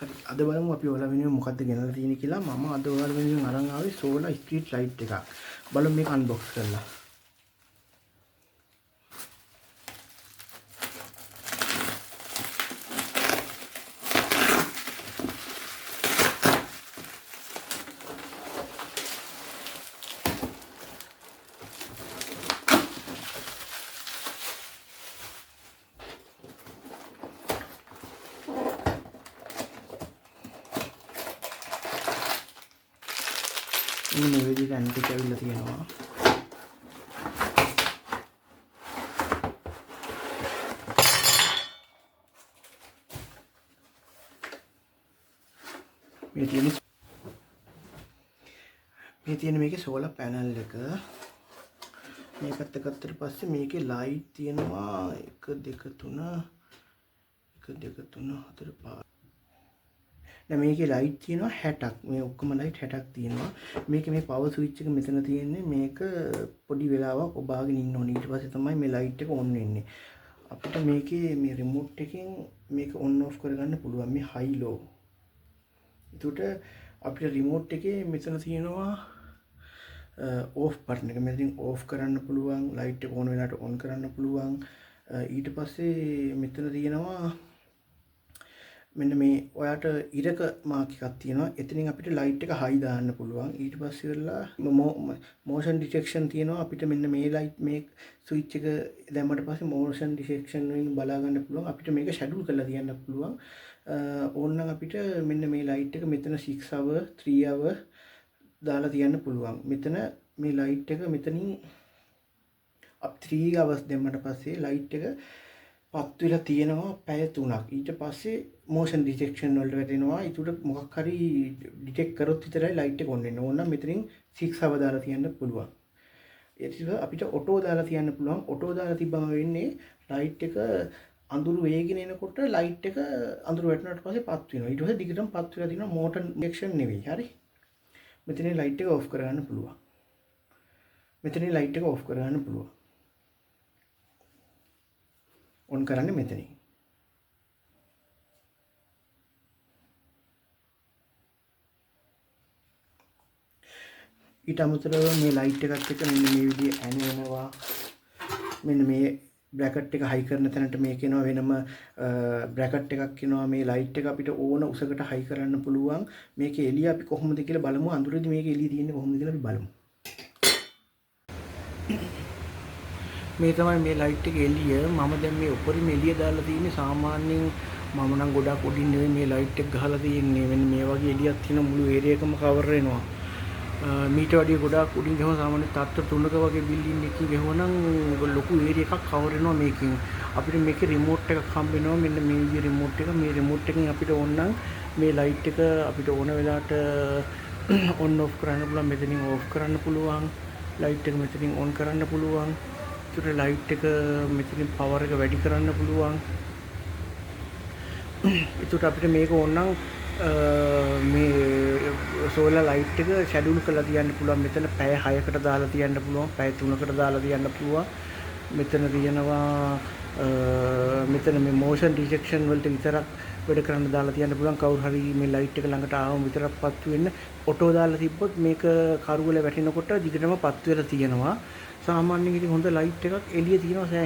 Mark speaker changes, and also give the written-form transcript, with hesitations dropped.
Speaker 1: හරි අද බලමු අපි ඔයාලා වෙනුවෙන් මොකද්ද ගෙනල්ලා තියෙන්නේ කියලා. මම අද ඔයාලා වෙනුවෙන් අරන් ආවේ සෝලා ස්ට්‍රීට් ලයිට් එකක්. බලමු මේක අන්බොක්ස් කරලා. මේ විදිහට අනිත් එක ඇවිල්ලා තියෙනවා. මේ තියෙන මේකේ සෝලාර් පැනල් එක. මේකත් එකත්තට පස්සේ මේකේ ලයිට් තියෙනවා 1 2 3 1 2 3 4 5. දැන් මේකේ ලයිට් තියෙනවා 60ක්. මේ ඔක්කොම ලයිට් 60ක් තියෙනවා. මේකේ මේ පවර් ස්විච් එක මෙතන තියෙන්නේ. මේක පොඩි වෙලාවක් ඔබාගෙන ඉන්න ඕනේ. ඊට පස්සේ තමයි මේ ලයිට් එක ඔන් වෙන්නේ. අපිට මේකේ මේ රිමෝට් එකෙන් මේක ඔන් ඔෆ් කරගන්න පුළුවන්. මේ හයි ලෝ. ඒකට අපිට රිමෝට් එකේ මෙතන තියෙනවා ඕෆ් බටන් එක. මෙතනින් ඕෆ් කරන්න පුළුවන්. ලයිට් එක ඕන වෙලාවට ඔන් කරන්න පුළුවන්. ඊට පස්සේ මෙතන තියෙනවා මෙන්න මේ ඔයාට ඉරක මාක් එකක් තියෙනවා. එතනින් අපිට ලයිට් එක හයි දාන්න පුළුවන්. ඊට පස්සේ වෙලා මෝෂන් ඩිටෙක්ෂන් තියෙනවා. අපිට මෙන්න මේ ලයිට් මේ ස්විච් එක දැම්මට පස්සේ මෝෂන් ඩිටෙක්ෂන් වලින් බලා ගන්න පුළුවන්. අපිට මේක ෂැඩියුල් කරලා තියන්න පුළුවන්. ඕනනම් අපිට මෙන්න මේ ලයිට් එක මෙතන 6 hour 3 hour දාලා තියන්න පුළුවන්. මෙතන මේ ලයිට් එක මෙතනින් අප 3 hours දැම්මට පස්සේ ලයිට් එක පත් වෙලා තියෙනවා පැය 3ක්. ඊට පස්සේ motion detection වලට වැටෙනවා. ඒකට මොකක් හරි ඩිටෙක්ට් කරොත් විතරයි ලයිට් එක ඔන් වෙන්නේ. ඕන නම් මෙතනින් 6 hour දාලා තියන්න පුළුවන්. ඒක අපිට ඔටෝ දාලා තියන්න පුළුවන්. ඔටෝ දාලා තිබ්බම වෙන්නේ ලයිට් එක අඳුරු වේගෙන එනකොට ලයිට් එක අඳුරු වැටුණාට පස්සේ පත් වෙනවා. ඊට පස්සේ දිගටම පත් වෙලා තියෙනවා. motion detection නෙවෙයි. හරි. මෙතනින් ලයිට් එක ඔෆ් කරගන්න පුළුවන්. මෙතනින් ලයිට් එක ඔෆ් කරගන්න පුළුවන්. ඔන් කරන්නේ මෙතනින්. ඊට අමතරව මේ ලයිට් එකත් එක්ක මෙන්න මේ විදිහේ ඇන් වෙනවා. මෙන්න මේ බ්‍රැකට් එක හයි කරන තැනට මේක එනවා වෙනම බ්‍රැකට් එකක් එනවා. මේ ලයිට් එක අපිට ඕන උසකට හයි කරන්න පුළුවන්. මේකේ එළිය අපි කොහොමද කියලා බලමු. අඳුරේදී මේකේ එළිය තියෙන්නේ කොහොමද කියලා අපි බලමු. මේ තමයි මේ ලයිට් එකේ එළිය. මම දැන් මේ උඩරින් එළිය දාලා තියෙන්නේ. සාමාන්‍යයෙන් මම නම් ගොඩක් උඩින් නෙවෙයි මේ ලයිට් එක ගහලා තියෙන්නේ. මෙන්න මේ වගේ එළියක් තියෙන මුළු ඒරියා එකම කවර් වෙනවා. මීට වඩා ගොඩක් උඩින් ගහම සාමාන්‍ය තත්ත්ව 3ක වගේ බිල්ඩින් එකකින් ගහුවනම් ලොකු ඒරියා එකක් කවර් වෙනවා මේකෙන්. අපිට මේකේ රිමෝට් එකක් හම්බ වෙනවා. මෙන්න මේ විදිහේ රිමෝට් එක. මේ රිමෝට් එකෙන් අපිට ඕන නම් මේ ලයිට් එක අපිට ඕන වෙලාවට ඔන් ඔෆ් කරන්න පුළුවන්. මෙතනින් ඔෆ් කරන්න පුළුවන්. ලයිට් එක මෙතනින් ඔන් කරන්න පුළුවන්. ඒතර ලයිට් එක මෙතනින් පවර් එක වැඩි කරන්න පුළුවන්. ඒකට අපිට මේක ඕන නම් මේ සෝලාර් ලයිට් එක ෂැඩියුල් කරලා තියන්න පුළුවන්. මෙතන පැය 6කට දාලා තියන්න පුළුවන්. පැය 3කට දාලා තියන්න පුළුවන්. මෙතන තියෙනවා මෙතන මේ motion detection වලට විතරක් වැඩ කරන්න දාලා තියන්න පුළුවන්. කවුරු හරි මේ ලයිට් එක ළඟට ආවම විතරක් පත් වෙන්න. ඔටෝ දාලා තිබ්බොත් මේක කරුවල වැටෙනකොට දිගටම පත් වෙලා තියෙනවා. සාමාන්‍යයෙන් ඉතින් හොඳ ලයිට් එකක් එළිය තියෙනවා.